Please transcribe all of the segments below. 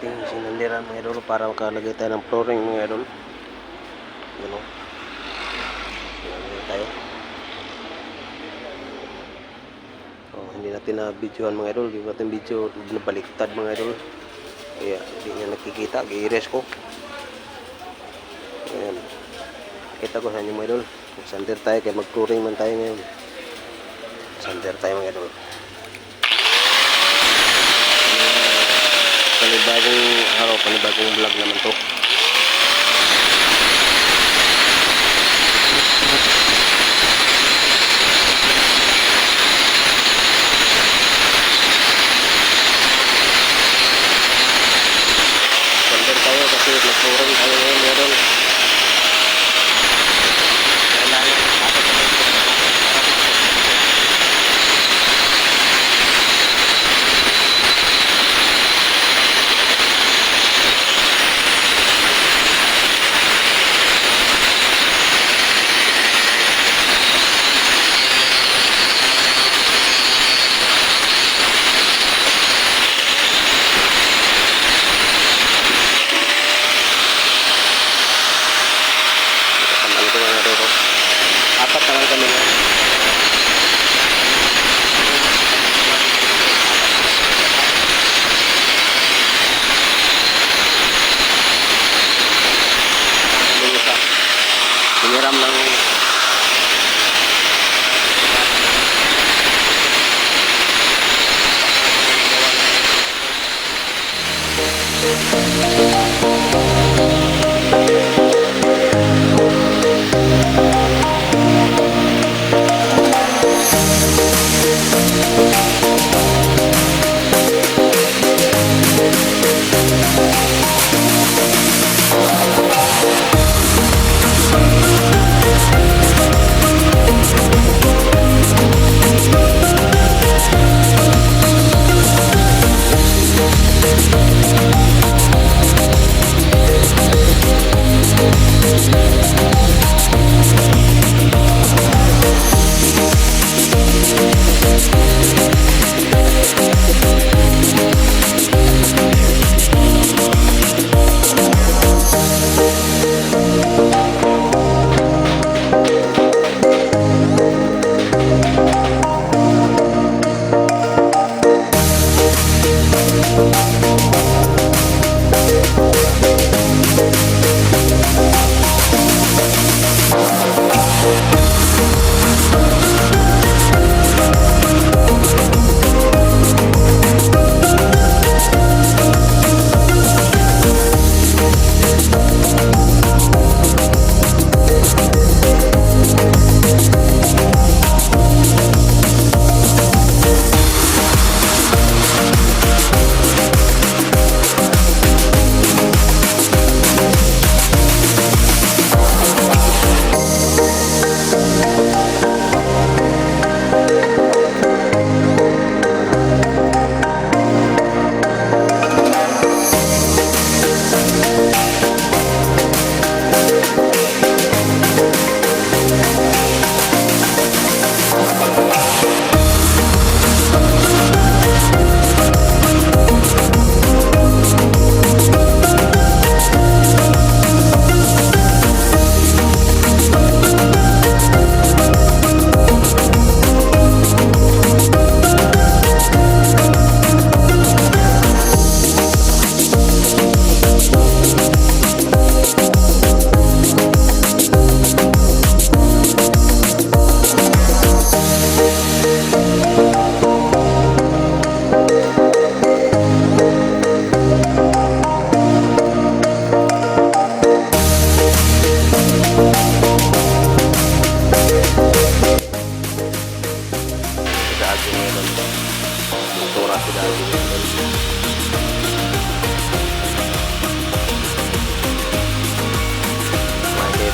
ating sinandiran mga idol para makalagay tayo ng flooring mga idol. Ano? Sinandiran tayo. Hindi natin na-videoan mga idol. Hindi natin video nabaliktad mga idol. Kaya hindi niya nakikita. I-erase ko. Ayan. Kita ko sa inyo mga idol. Sander tayo kaya mag-flooring man tayo ngayon. Sander tayo mga idol. Panibagong araw, panibagong vlog naman to. Sander tayo kasi mag-flooring tayo ngayon mga idol. Apat na lang kami ngayon. Hiniram ng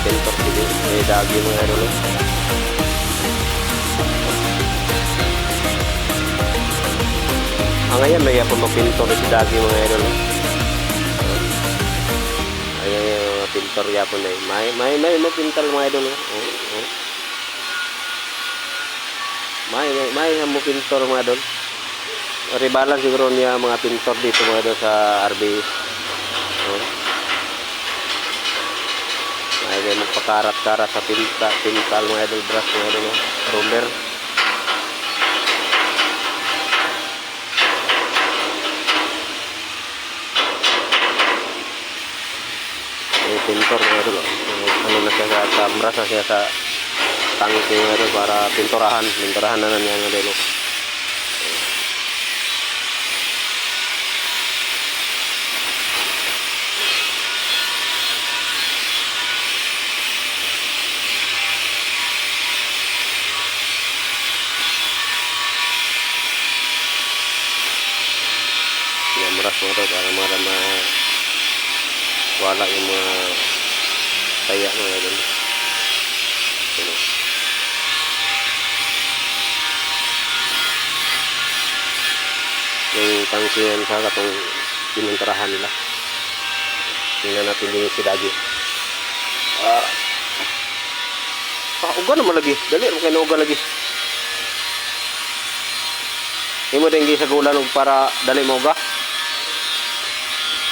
pintor dito. May dagi mga idol. Ngayon may ako mapintor si dagi mga idol. Ayan yung pintor yapon na yun. May mapintor mga idol. May mapintor mga idol. Ribalan siguro niya mga pintor dito mga idol sa RBS. Oh. Ay kayo magpakarat-karat sa pintal mga idol, brush mga idol, oh. Roller. Yung pintor mga idol, oh. Ano na siya sa brush na siya sa tangke mga idol para pinturahan na nan yan mga idol, oh. Meras mga ito para wala yung mga taya mga idol. Yung tangsihan sa katong pinintarahan nila. Tingnan natin din si Dagi. Uga naman lagi. Dali naman kayo na uga lagi. Imo din sa gulan para dali mo uga.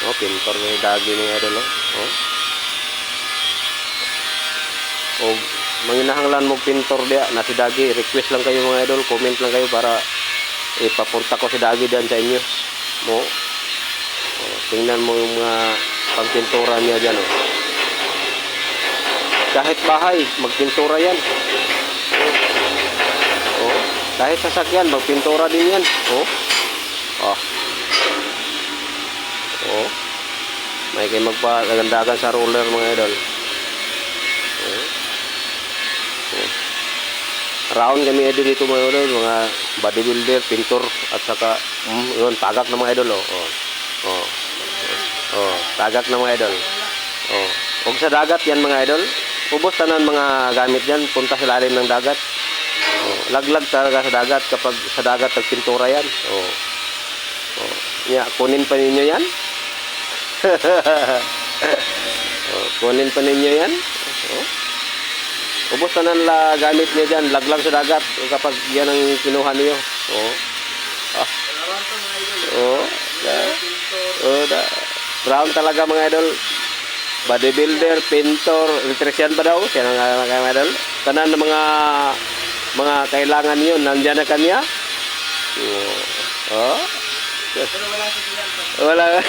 Oh, pintor ng Dagi mga idol, oh. O manginahanglan mo pintor dia na si Dagi, request lang kayo mga idol, comment lang kayo para ipapunta ko si Dagi diyan sa inyo. Mo. Oh, tingnan mo yung mga pagpintura niya diyan, oh. Kahit bahay, magpintura yan. Oh, kahit sasakyan, magpintura din yan. Oh. Oh. Oh. May kayo magpalagandagan sa roller mga idol. Oh. Oh. Round kami idol dito mga idol, mga bodybuilder, pintor at saka yun, tagak na mga idol, oh. Oh. Oh. Oh, tagak na mga idol. Oh. Huwag sa dagat yan mga idol. Ubos tanan mga gamit yan, punta sa lalim ng dagat. Oh. Laglag talaga sa dagat kapag sa dagat nagpintura yan. Oh. Oh. Yeah, kunin pa ninyo yan. Oh, kunin pa ninyo yan. Oh. Ubos na la gamit niya dyan, laglang sa dagat kapag yan ang kinuha niyo. Oh. Ah. Oh. Oh, brown talaga mga idol. Bodybuilder, pintor, electrician ba daw? Siya nga mga idol. Tanan ng mga kailangan niyo nandiyan na kanya. Oh. Wala.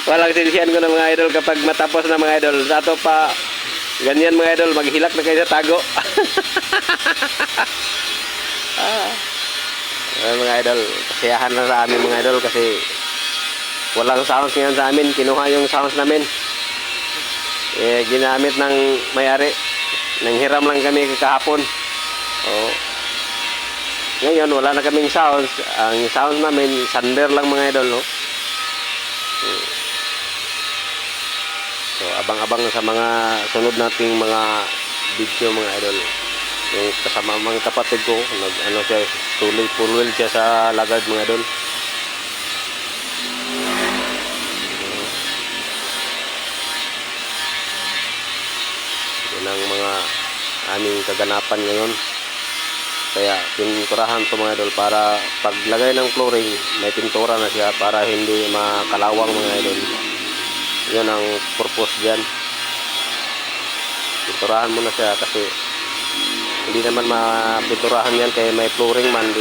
Walang sisihan ko ng mga idol kapag matapos na mga idol. Sato pa ganyan mga idol, maghilak na kayo sa tago. Mga idol, kasiyahan na sa amin mga idol kasi walang sounds ngayon sa amin. Kinuha yung sounds namin. Ginamit ng may-ari. Nanghiram lang kami kahapon. Oh. Ngayon wala na kaming sounds. Ang sound namin sander lang mga idol, no? So abang-abang sa mga sunod nating mga video mga idol. Yung kasama mga kapatid ko, ano siya, tuloy pulwil siya sa lagad mga idol. Yan ang mga aming kaganapan ngayon. Kaya pinturahan to mga idol para paglagay ng flooring may pintura na siya para hindi makalawang mga idol. Yun ang purpose dyan. Pinturahan mo na siya kasi hindi naman mapinturahan yan kaya may flooring man.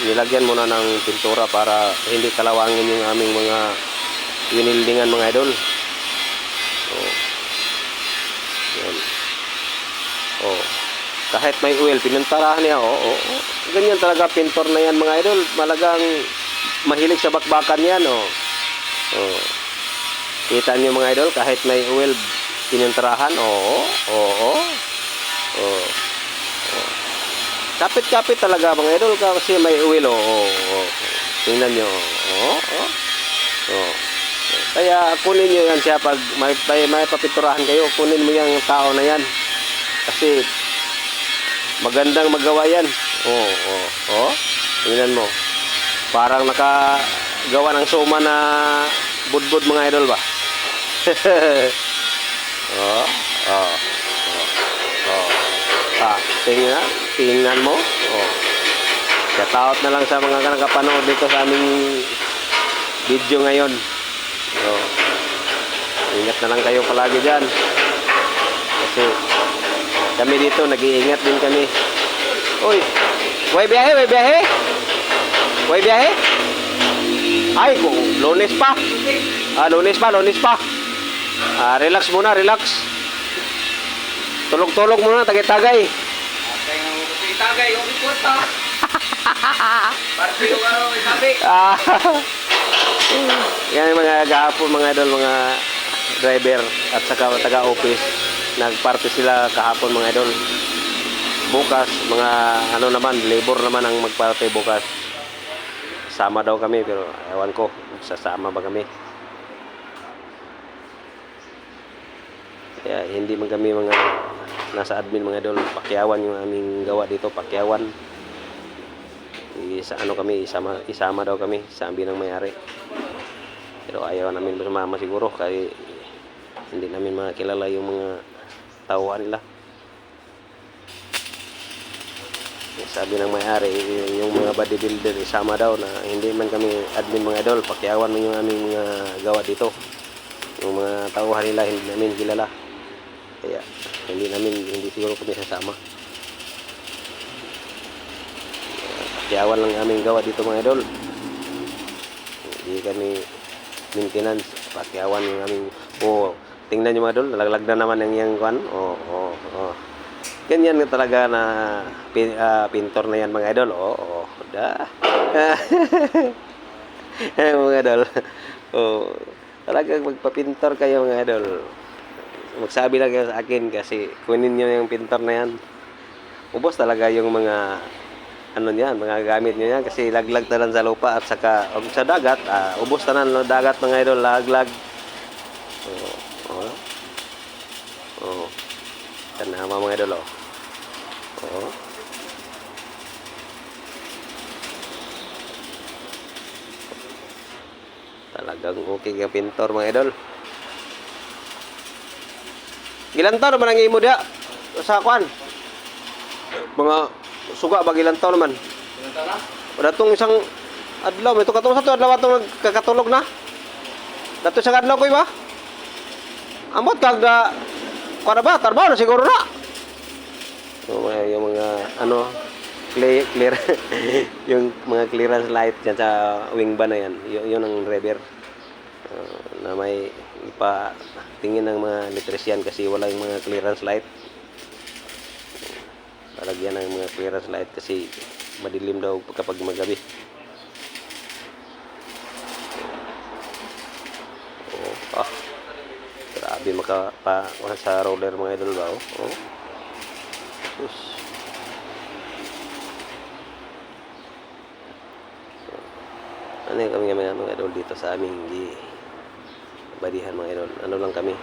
Nilagyan mo na ng pintura para hindi kalawangin yung aming mga winildingan mga idol. Oh. Yan. Oh. Kahit may oil, pinintarahan niya, ganyan talaga pintor na yan mga idol. Malagang mahilig sa bakbakan yan, oh. Kita niyo mga idol, kahit may oil, pinintarahan, Kapit-kapit talaga mga idol kasi may oil, Tingnan niyo, Kaya kunin niyo yan siya pag may papinturahan kayo, kunin mo yung tao na yan. Kasi magandang magawa yan. Tingnan mo. Parang nakagawa ng suma na budbud mga idol ba? Tingnan mo. Shout out na lang sa mga nakapanood dito sa aming video ngayon. Ingat na lang kayo palagi dyan. Kasi kami dito, nag-iingat din kami. Uy, way biyahe, way biyahe. Way biyahe. Ay, Lunes pa. Lunes pa. Relax muna, relax. Tulog-tulog muna, tagay-tagay. Tagay, yung report pa. Partido ka rin, sabi. Yan yung mga gahapon, mga idol, mga driver at saka taga-office. Nagparty sila kahapon, mga idol. Bukas, mga ano naman, labor naman ang magparty bukas. Sama daw kami, pero ewan ko, sasama ba kami. Kaya hindi man kami mga nasa admin, mga idol. Pakyawan yung aming gawa dito, pakyawan. Isama daw kami, sabi ng may-ari. Pero ayaw namin sumama siguro kasi hindi namin makilala yung mga tauhan nila. Sabi ng may-ari, yung mga bodybuilder isama daw, na hindi man kami admin, mga idol. Pakyawan mo yung aming mga gawa dito. Yung mga tauhan nila hindi namin kilala. Kaya hindi siguro kami sasama. Pakyawan lang aming gawa dito, mga idol. Hindi kami maintenance. Pakyawan yung aming... tingnan nyo, mga idol, nalaglag na naman yung kwan. Ganyan nga talaga na pintor na yan, mga idol. Mga idol. Talagang magpapintor kayo, mga idol. Magsabi lang kayo sa akin kasi kunin nyo yung pintor na yan. Ubos talaga yung mga mga gamit nyo yan kasi laglag talan sa lupa at saka sa dagat. Ubos tanan ng dagat, mga idol, laglag. Tanama, mga idol. Talagang okay ka pintor, mga idol. Ilan taon naman ang imo dia sa kwan? Mga suga ba ilan taon naman? Ilan taon na? Wala tong isang adlaw, may katong sa adlaw atong nagkakatulog na. Dato sa adlaw ko ba? Amot kag da kuan ba tarbaho na siguro na. Yung mga clear yung mga clearance light dyan sa wing ban na yan, yun ang driver na may ipatingin ng mga electrician kasi wala yung mga clearance light. Palagyan ng mga clearance light kasi madilim daw kapag magabi. Grabe sa roller, mga idol ba? Ano yung kami mga idol dito sa aming badihan, mga idol. Ano lang kami,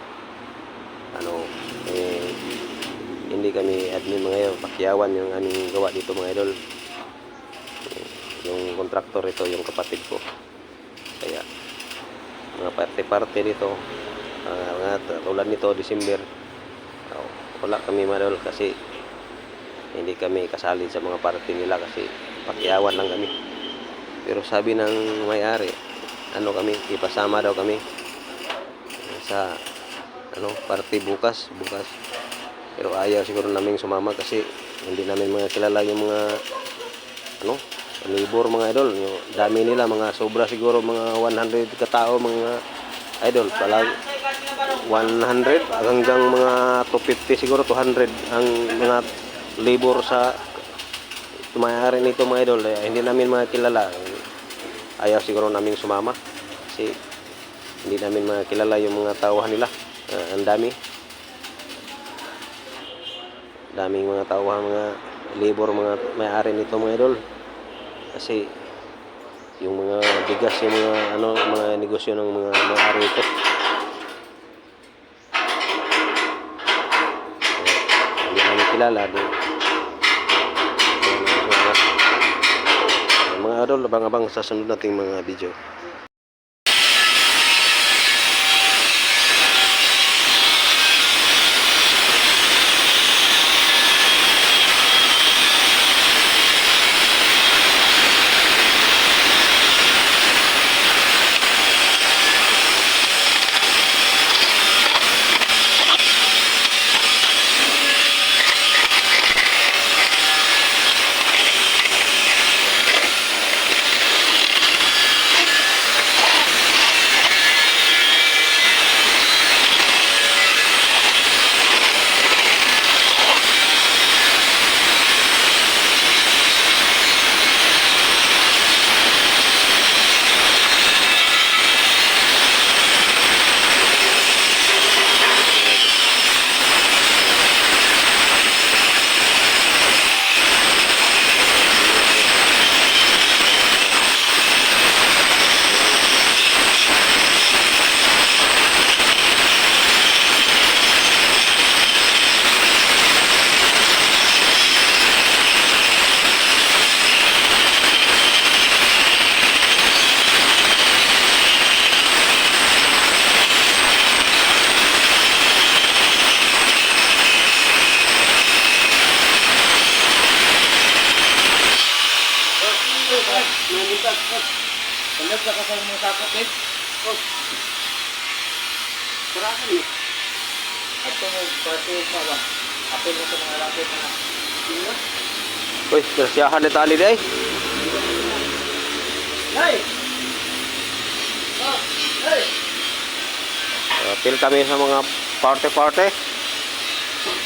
hindi kami admin, mga idol. Pakyawan yung aming gawa dito, mga idol. Yung kontraktor ito, yung kapatid ko. Kaya mga parte-parte dito, mga tulad nito, December, wala kami, mga idol, kasi hindi kami kasali sa mga party nila kasi pakyawan lang kami. Pero sabi ng may-ari, kami, ipasama daw kami sa party bukas. Pero ayaw siguro naming sumama kasi hindi namin mga kilala yung mga labor, mga idol. Yung dami nila, mga sobra siguro mga 100 katao, mga idol. Palag 100 hanggang mga 250 siguro 200 ang mga labor sa may-ari nito, mga idol. Hindi namin mga kilala. Ayaw siguro naming sumama kasi hindi namin mga kilala yung mga tauhan nila. Ang daming mga tauhan, mga labor, mga may-ari nito, mga idol. Kasi yung mga bigas, yung mga negosyo ng mga may-ari ito. Hindi namin kilala din. Mga idol, abang-abang sa sunod nating mga video. Alam ka kasal mo takot eh. Oh. Sarakan mo. At mo pati pa ba? Apil mo sa mga lapit na. Sino? Uy, kersiyahan ni tali di ay. Hey! Oh, hey! Apil kami sa mga parte-parte.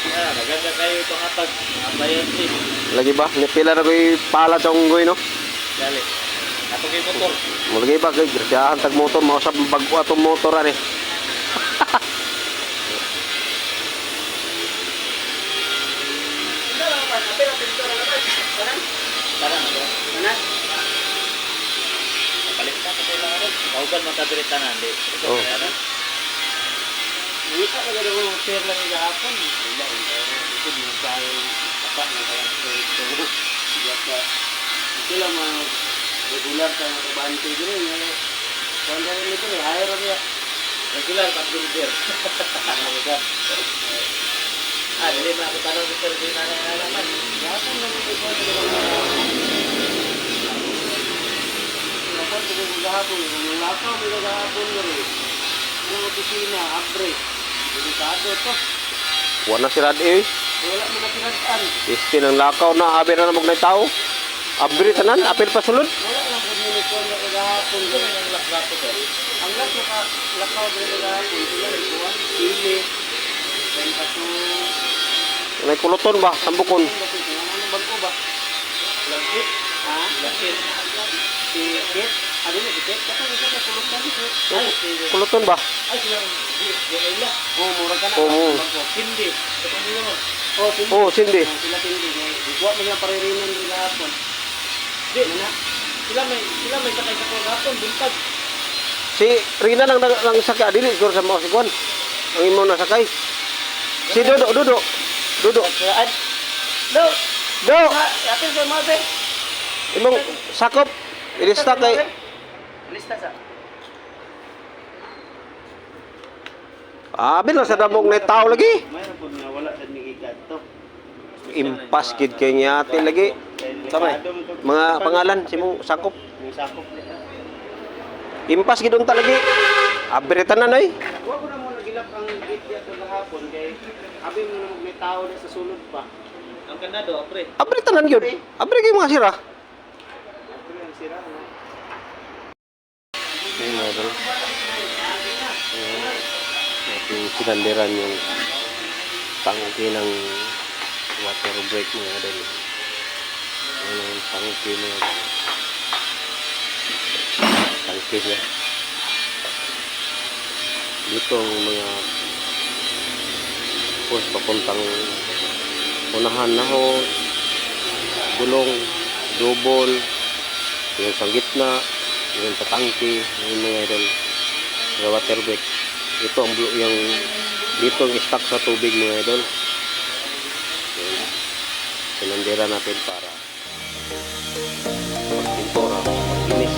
Ah, naganda kayo itong atag. Abayan si. Lagi ba? Nipila na ko'y pala sa unggoy, no? Dali. Ako kay motor. Mulagi ba? Kay kersiyahan tag motor. Mausap bago atong motor, ani. Kanan ako. Kanan? Palit ka sa kailangan rin. Paugan mo tabirit tanan. Di. Ito Oh. kaya Kita ka gano'n mga share lang yung gahapon. Wala. Ito yung tayo tapat na kaya ito. Ito lang mga regular ka mga kabante ko rin. Kung ano rin ito eh. Hire niya. Regular pag deliver. Dili na ako tanong dito rin na naman. Gahapon lang ito ko. Dapat ko yung gahapon. Yung lakaw mo yung gahapon mo rin. Ang opisina, abre. Delikado to. Wala si Rad eh. Wala mo na pinagtaan. Isti ng lakaw na abi na namog na tao. Abri tanan, apil pa sulod. Wala lang kung uniform na kagahapon. Ito may nang laklato ko. Ang lakaw din kagahapon. Sila rin kuhan. Sili. Then kaso. May kuluton ba? Sambukon. Ano bangko ba? Lagkit. Ha? Lagkit. Si Kit. Ano na si Kit? Kasi isa na kulutan. Ay, Kuluton ba? ay silang Gaila. Oh, murag ka na. Oo. Hindi. Ito mo mo. Oh, hindi. Oh, Cindy. Sila hindi. Buwa mo lang paririnan din kahapon. Di. Sila may sakay sa kahapon. Buntag. Si Rina nang sakay adili siguro sa mga sikuan. Ang imo na sakay. Si Dodo. At no. Do. Atin sa mga be. Imong sakop. Ilista kay Lista sa. abi lang sa damog na tao lagi. Mayroon po nga wala sa migigat to. Impas kid kay niya ate lagi. Tama. Mga pangalan si mong sakop. Yung sakop nila. Impas gid unta lagi. Abri tanan ay. Huwag ko na muna gilap ang gate dito kahapon kay abi mo na may tao na sa sulod pa. Ang kandado, pre. Abri tanan gyud. Abri kay mga sira. Pre, ang sira. No? Ay, madal. Natin sinandiran yung tangke ng water break mga idol. Yan ang tangke mga idol. Tangke niya. Dito ang mga hose papuntang unahan na hose, gulong, double, yung sa gitna, yung sa tangke, yung mga idol. Sa water break. Ito ang yung dito ang stock sa tubig mga idol. Yan. Sinandira natin para magpintura, maglinis.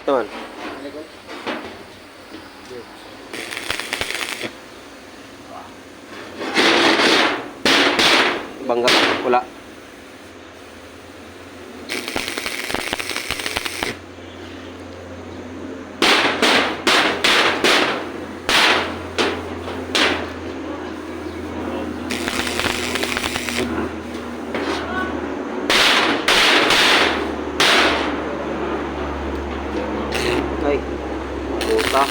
Teman. Likod. Bangga. Wala. Ay. Puta.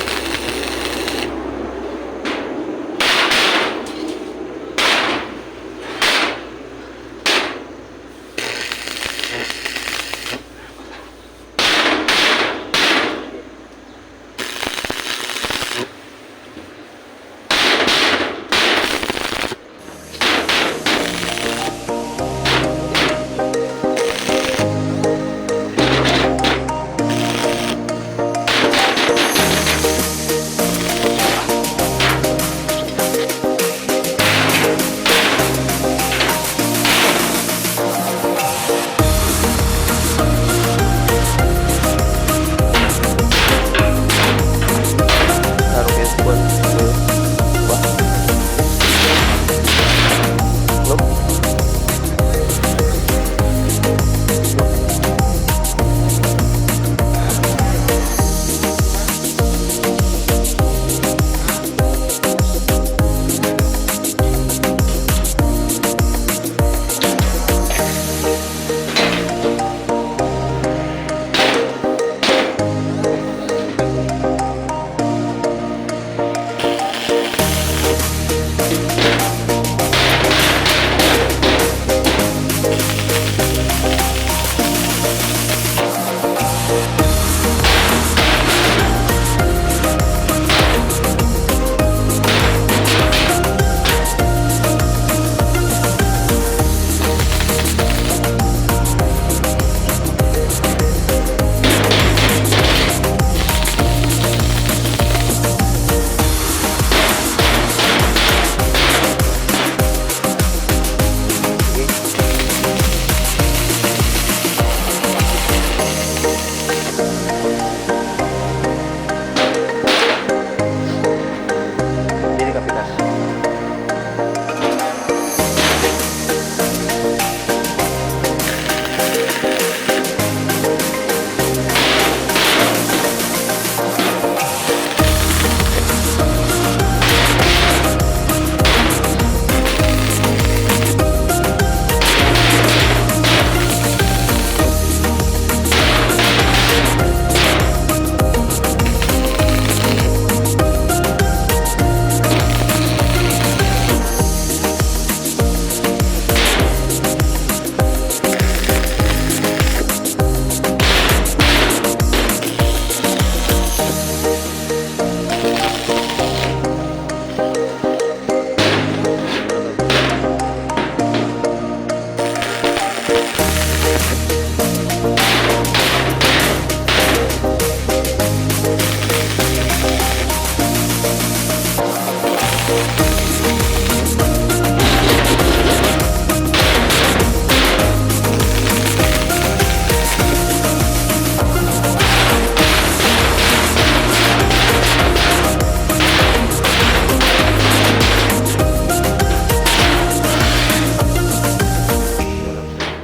Taruh kayak buat. Wah. Loh. Jadi kapitas.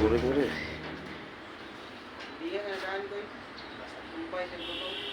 Guring-guring. Hindi yan, nasaan ko eh. Basta kumpay sa totoo.